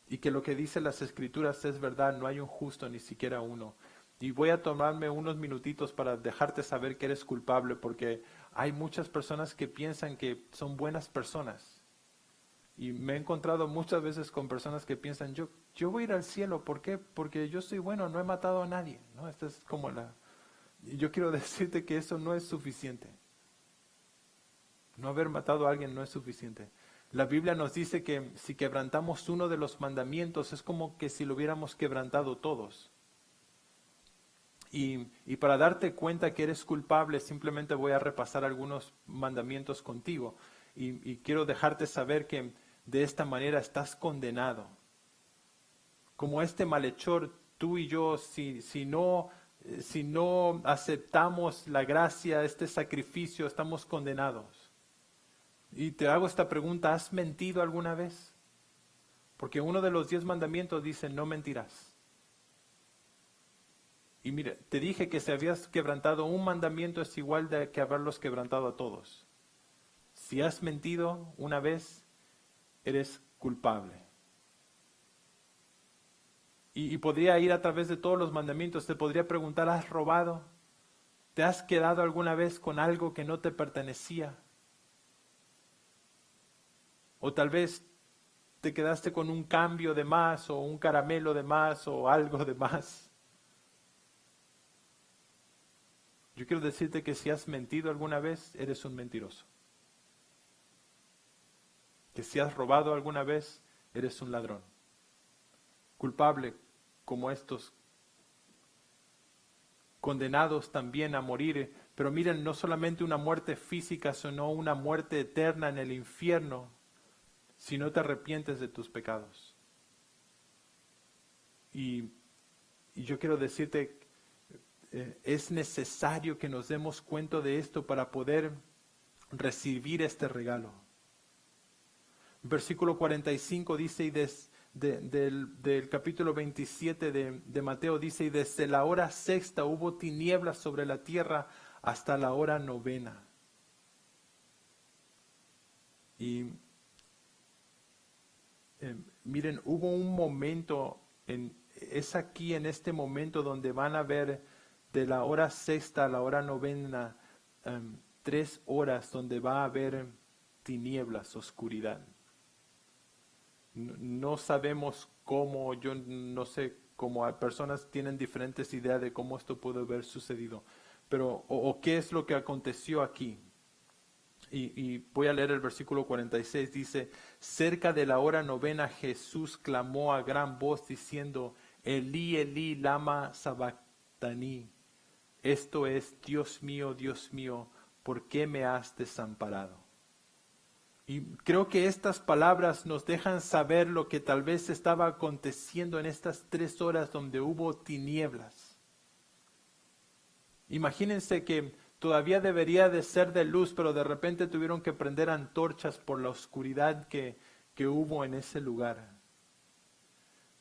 y que lo que dicen las Escrituras es verdad, no hay un justo, ni siquiera uno. Y voy a tomarme unos minutitos para dejarte saber que eres culpable, porque hay muchas personas que piensan que son buenas personas. Y me he encontrado muchas veces con personas que piensan, yo voy a ir al cielo, ¿por qué? Porque yo soy bueno, no he matado a nadie, ¿no? Esta es como yo quiero decirte que eso no es suficiente. No haber matado a alguien no es suficiente. La Biblia nos dice que si quebrantamos uno de los mandamientos es como que si lo hubiéramos quebrantado todos. Y para darte cuenta que eres culpable, simplemente voy a repasar algunos mandamientos contigo. Y quiero dejarte saber que de esta manera estás condenado. Como este malhechor, tú y yo, si no aceptamos la gracia, este sacrificio, estamos condenados. Y te hago esta pregunta, ¿has mentido alguna vez? Porque uno de los 10 mandamientos dice, no mentirás. Y mira, te dije que si habías quebrantado un mandamiento es igual de que haberlos quebrantado a todos. Si has mentido una vez, eres culpable. Y podría ir a través de todos los mandamientos, te podría preguntar, ¿has robado? ¿Te has quedado alguna vez con algo que no te pertenecía? O tal vez te quedaste con un cambio de más, o un caramelo de más, o algo de más. Yo quiero decirte que si has mentido alguna vez, eres un mentiroso. Que si has robado alguna vez, eres un ladrón. Culpable como estos, condenados también a morir. Pero miren, no solamente una muerte física, sino una muerte eterna en el infierno, si no te arrepientes de tus pecados. Y yo quiero decirte, es necesario que nos demos cuenta de esto para poder recibir este regalo. Versículo 45 dice, y del capítulo 27 de Mateo dice, y desde la hora sexta hubo tinieblas sobre la tierra hasta la hora novena. Y miren, hubo un momento, es aquí en este momento donde van a ver de la hora sexta a la hora novena, 3 horas donde va a haber tinieblas, oscuridad. No sabemos cómo, yo no sé cómo personas tienen diferentes ideas de cómo esto pudo haber sucedido, pero o qué es lo que aconteció aquí. Y voy a leer el versículo 46, dice, cerca de la hora novena Jesús clamó a gran voz diciendo, Elí, Elí, lama sabactani. Esto es, Dios mío, ¿por qué me has desamparado? Y creo que estas palabras nos dejan saber lo que tal vez estaba aconteciendo en estas 3 horas donde hubo tinieblas. Imagínense que todavía debería de ser de luz, pero de repente tuvieron que prender antorchas por la oscuridad que hubo en ese lugar.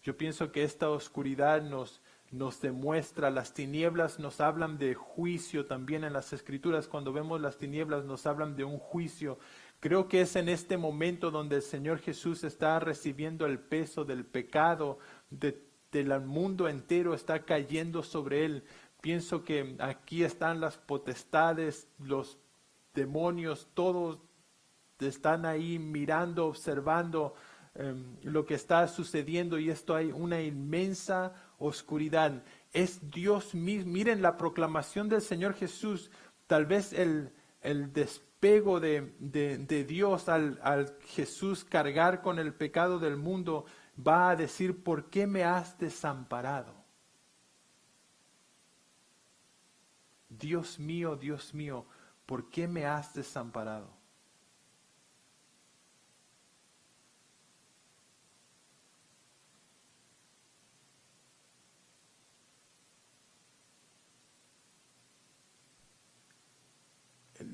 Yo pienso que esta oscuridad nos demuestra, las tinieblas nos hablan de juicio también en las Escrituras. Cuando vemos las tinieblas nos hablan de un juicio. Creo que es en este momento donde el Señor Jesús está recibiendo el peso del pecado del mundo entero, está cayendo sobre Él. Pienso que aquí están las potestades, los demonios, todos están ahí mirando, observando lo que está sucediendo, y esto hay una inmensa oscuridad. Es Dios mismo. Miren la proclamación del Señor Jesús, tal vez el despego de Dios al Jesús cargar con el pecado del mundo, va a decir, ¿por qué me has desamparado? Dios mío, ¿por qué me has desamparado?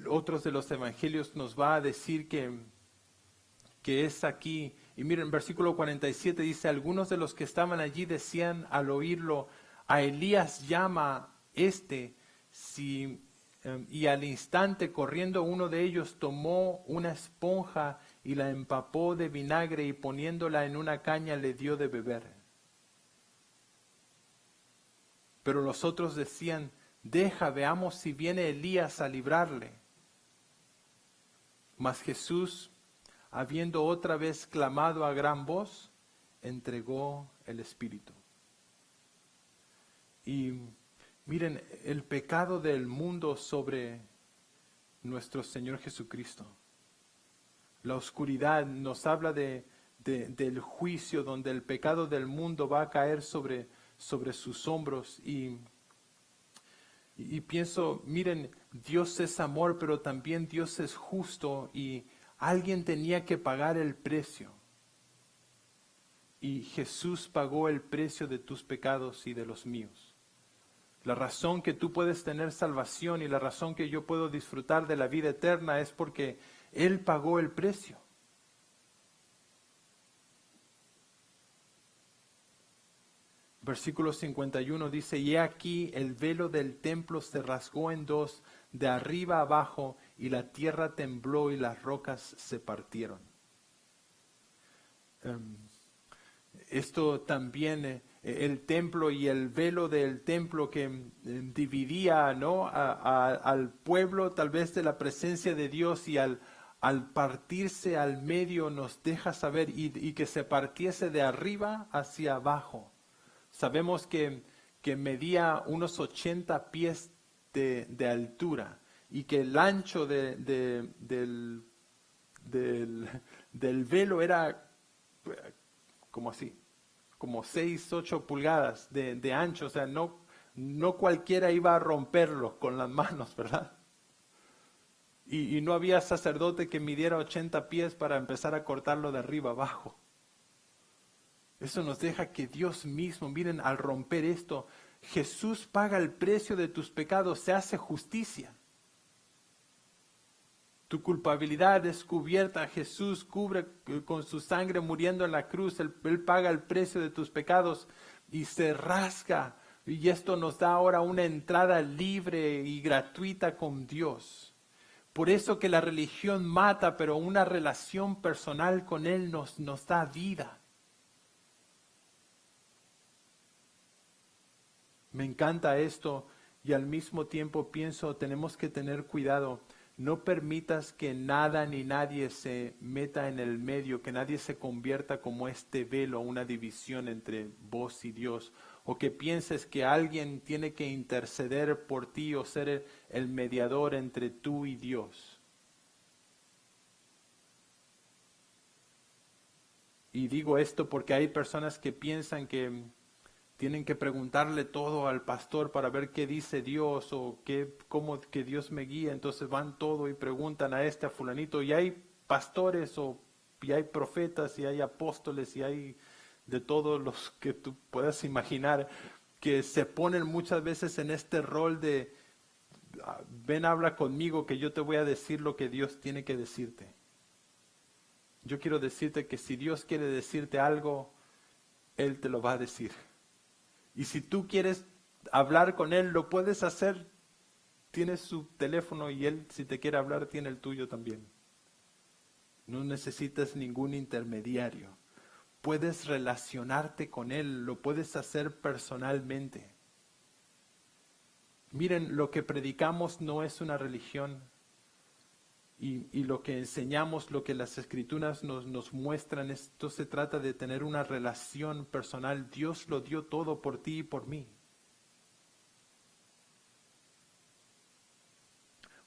Otros de los evangelios nos va a decir que es aquí. Y miren, versículo 47 dice, algunos de los que estaban allí decían al oírlo, a Elías llama y al instante corriendo uno de ellos tomó una esponja y la empapó de vinagre y poniéndola en una caña le dio de beber. Pero los otros decían, deja, veamos si viene Elías a librarle. Mas Jesús, habiendo otra vez clamado a gran voz, entregó el Espíritu. Y miren, el pecado del mundo sobre nuestro Señor Jesucristo. La oscuridad nos habla del juicio donde el pecado del mundo va a caer sobre sus hombros. Y pienso, miren, Dios es amor, pero también Dios es justo y alguien tenía que pagar el precio. Y Jesús pagó el precio de tus pecados y de los míos. La razón que tú puedes tener salvación y la razón que yo puedo disfrutar de la vida eterna es porque Él pagó el precio. Versículo 51 dice, y he aquí el velo del templo se rasgó en dos, de arriba abajo, y la tierra tembló y las rocas se partieron. Esto también, el templo y el velo del templo que dividía, ¿no?, al pueblo tal vez de la presencia de Dios, y al partirse al medio nos deja saber y que se partiese de arriba hacia abajo. Sabemos que medía unos 80 pies de altura y que el ancho del velo era como así, como 6, 8 pulgadas de ancho. O sea, no cualquiera iba a romperlo con las manos, ¿verdad? Y no había sacerdote que midiera 80 pies para empezar a cortarlo de arriba abajo. Eso nos deja que Dios mismo, miren, al romper esto, Jesús paga el precio de tus pecados, se hace justicia. Tu culpabilidad es cubierta, Jesús cubre con su sangre muriendo en la cruz, Él paga el precio de tus pecados y se rasga. Y esto nos da ahora una entrada libre y gratuita con Dios. Por eso que la religión mata, pero una relación personal con Él nos da vida. Me encanta esto y al mismo tiempo pienso, tenemos que tener cuidado. No permitas que nada ni nadie se meta en el medio, que nadie se convierta como este velo, una división entre vos y Dios, o que pienses que alguien tiene que interceder por ti o ser el mediador entre tú y Dios. Y digo esto porque hay personas que piensan que tienen que preguntarle todo al pastor para ver qué dice Dios o cómo que Dios me guía. Entonces van todo y preguntan a a fulanito. Y hay pastores y hay profetas y hay apóstoles y hay de todos los que tú puedas imaginar que se ponen muchas veces en este rol de ven, habla conmigo que yo te voy a decir lo que Dios tiene que decirte. Yo quiero decirte que si Dios quiere decirte algo, Él te lo va a decir. Y si tú quieres hablar con Él, lo puedes hacer. Tienes su teléfono y Él, si te quiere hablar, tiene el tuyo también. No necesitas ningún intermediario. Puedes relacionarte con Él, lo puedes hacer personalmente. Miren, lo que predicamos no es una religión. Y lo que enseñamos, lo que las Escrituras nos muestran, esto se trata de tener una relación personal. Dios lo dio todo por ti y por mí.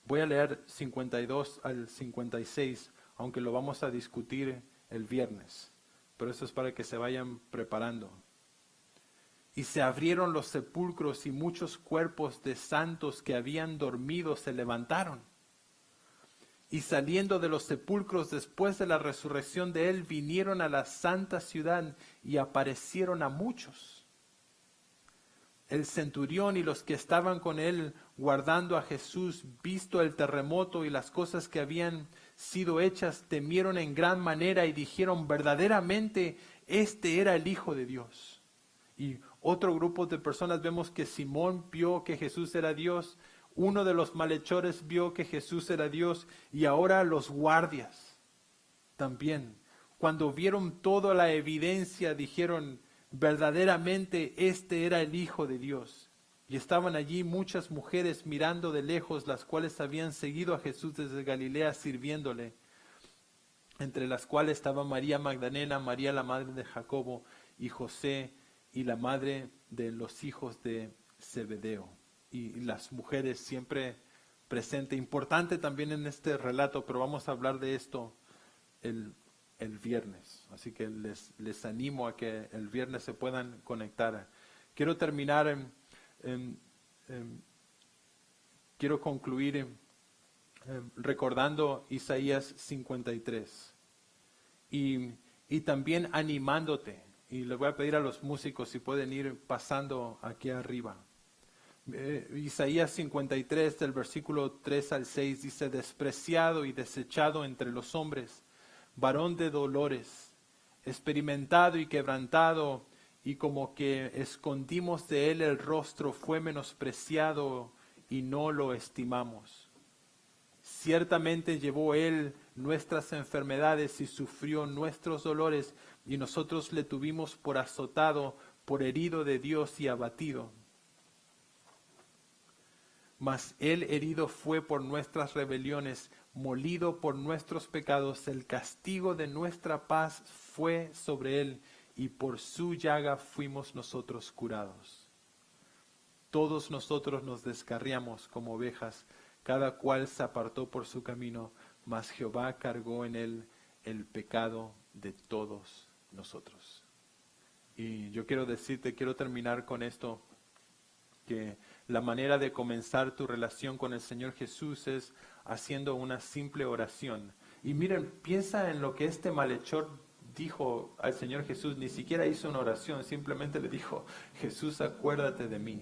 Voy a leer 52 al 56, aunque lo vamos a discutir el viernes. Pero eso es para que se vayan preparando. Y se abrieron los sepulcros y muchos cuerpos de santos que habían dormido se levantaron. Y saliendo de los sepulcros después de la resurrección de Él, vinieron a la santa ciudad y aparecieron a muchos. El centurión y los que estaban con Él guardando a Jesús, visto el terremoto y las cosas que habían sido hechas, temieron en gran manera y dijeron, verdaderamente este era el Hijo de Dios. Y otro grupo de personas vemos que Simón vio que Jesús era Dios. Uno de los malhechores vio que Jesús era Dios y ahora los guardias también. Cuando vieron toda la evidencia dijeron, verdaderamente este era el Hijo de Dios. Y estaban allí muchas mujeres mirando de lejos, las cuales habían seguido a Jesús desde Galilea sirviéndole, entre las cuales estaba María Magdalena, María la madre de Jacobo y José y la madre de los hijos de Zebedeo. Y las mujeres siempre presentes, importante también en este relato, pero vamos a hablar de esto el viernes. Así que les animo a que el viernes se puedan conectar. Quiero terminar, quiero concluir recordando Isaías 53 y también animándote. Y les voy a pedir a los músicos si pueden ir pasando aquí arriba. Isaías 53 del versículo 3 al 6 dice: despreciado y desechado entre los hombres, varón de dolores, experimentado y quebrantado, y como que escondimos de él el rostro, fue menospreciado y no lo estimamos. Ciertamente llevó él nuestras enfermedades y sufrió nuestros dolores, y nosotros le tuvimos por azotado, por herido de Dios y abatido. Mas él herido fue por nuestras rebeliones, molido por nuestros pecados. El castigo de nuestra paz fue sobre él, y por su llaga fuimos nosotros curados. Todos nosotros nos descarriamos como ovejas, cada cual se apartó por su camino, mas Jehová cargó en él el pecado de todos nosotros. Y yo quiero decirte, quiero terminar con esto, que la manera de comenzar tu relación con el Señor Jesús es haciendo una simple oración. Y miren, piensa en lo que este malhechor dijo al Señor Jesús. Ni siquiera hizo una oración, simplemente le dijo: Jesús, acuérdate de mí.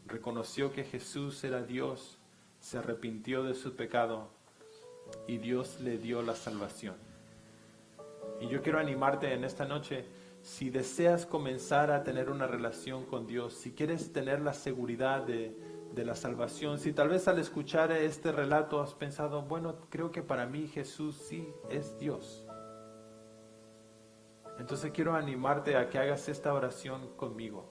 Reconoció que Jesús era Dios, se arrepintió de su pecado y Dios le dio la salvación. Y yo quiero animarte en esta noche. Si deseas comenzar a tener una relación con Dios, si quieres tener la seguridad de la salvación, si tal vez al escuchar este relato has pensado: bueno, creo que para mí Jesús sí es Dios. Entonces quiero animarte a que hagas esta oración conmigo.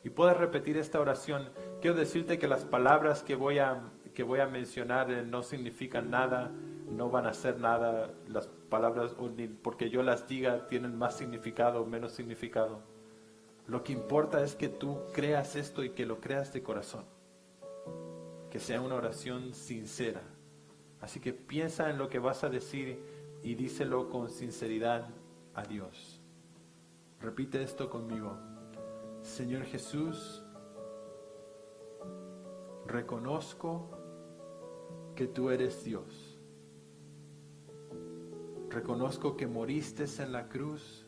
Y puedas repetir esta oración. Quiero decirte que las palabras que voy a mencionar no significan nada, no van a hacer nada. Las palabras, ni porque yo las diga, tienen más significado o menos significado. Lo que importa es que tú creas esto y que lo creas de corazón. Que sea una oración sincera. Así que piensa en lo que vas a decir y díselo con sinceridad a Dios. Repite esto conmigo. Señor Jesús, reconozco que tú eres Dios. Reconozco que moriste en la cruz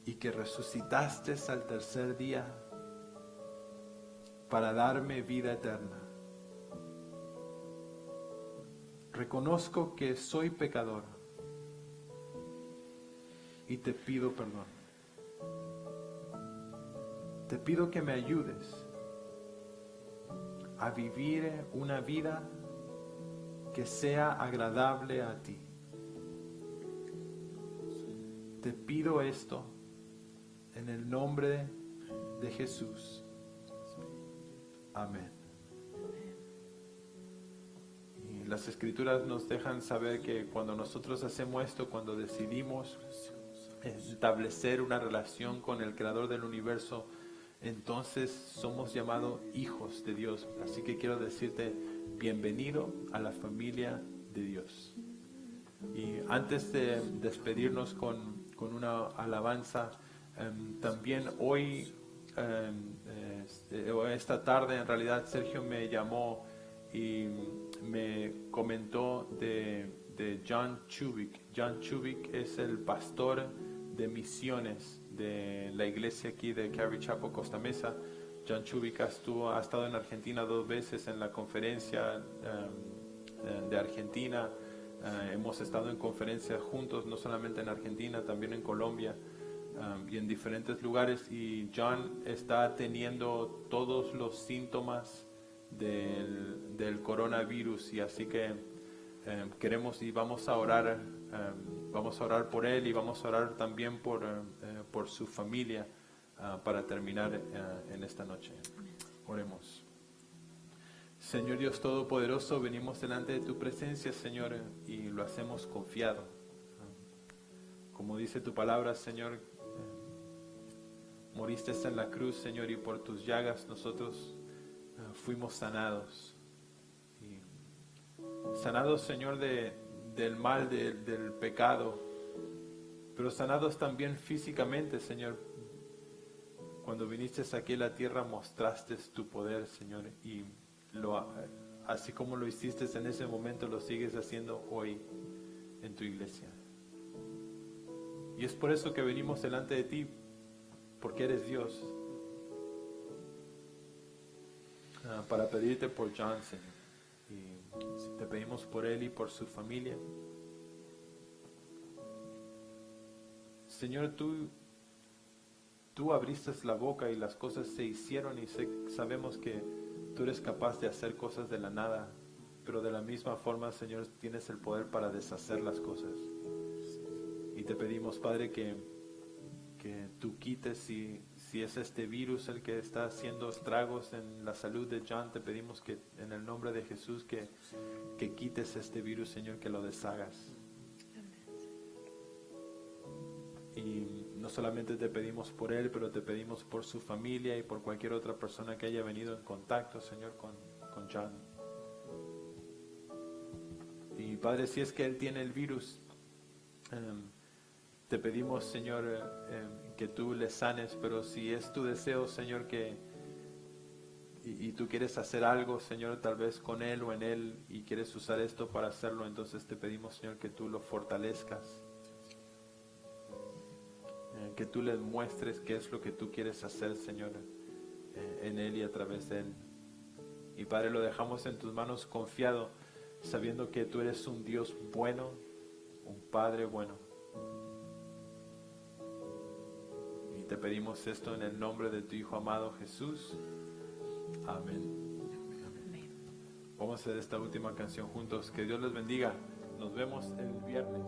y que resucitaste al tercer día para darme vida eterna. Reconozco que soy pecador y te pido perdón. Te pido que me ayudes a vivir una vida que sea agradable a ti. Te pido esto en el nombre de Jesús. Amén. Y las Escrituras nos dejan saber que cuando nosotros hacemos esto, cuando decidimos establecer una relación con el Creador del universo, entonces somos llamados hijos de Dios. Así que quiero decirte, bienvenido a la familia de Dios. Y antes de despedirnos con una alabanza, también hoy, esta tarde en realidad, Sergio me llamó y me comentó de John Chubik. John Chubik es el pastor de misiones de la iglesia aquí de Calvary Chapel Costa Mesa. John Chubik ha estado en Argentina 2 veces en la conferencia de Argentina. Hemos estado en conferencias juntos, no solamente en Argentina, también en Colombia y en diferentes lugares. Y John está teniendo todos los síntomas del coronavirus, y así que queremos y vamos a orar por él, y vamos a orar también por su familia para terminar en esta noche. Oremos. Señor Dios Todopoderoso, venimos delante de tu presencia, Señor, y lo hacemos confiado. Como dice tu palabra, Señor, moriste en la cruz, Señor, y por tus llagas nosotros fuimos sanados. Y sanados, Señor, de del mal, del pecado, pero sanados también físicamente, Señor. Cuando viniste aquí a la tierra mostraste tu poder, Señor, y así como lo hiciste en ese momento, lo sigues haciendo hoy en tu iglesia. Y es por eso que venimos delante de ti, porque eres Dios, para pedirte por John, Señor. Y te pedimos por él y por su familia. Señor, tú abriste la boca y las cosas se hicieron, y sabemos que tú eres capaz de hacer cosas de la nada, pero de la misma forma, Señor, tienes el poder para deshacer las cosas. Y te pedimos, Padre, que tú quites, si es este virus el que está haciendo estragos en la salud de John, te pedimos que en el nombre de Jesús que quites este virus, Señor, que lo deshagas. Y no solamente te pedimos por él, pero te pedimos por su familia y por cualquier otra persona que haya venido en contacto, Señor, con John. Y Padre, si es que él tiene el virus, te pedimos, Señor, que tú le sanes, pero si es tu deseo, Señor, y tú quieres hacer algo, Señor, tal vez con él o en él, y quieres usar esto para hacerlo, entonces te pedimos, Señor, que tú lo fortalezcas, que tú le muestres qué es lo que tú quieres hacer, Señor, en él y a través de él. Y Padre, lo dejamos en tus manos confiado, sabiendo que tú eres un Dios bueno, un Padre bueno. Y te pedimos esto en el nombre de tu Hijo amado Jesús. Amén. Amén. Vamos a hacer esta última canción juntos. Que Dios les bendiga. Nos vemos el viernes.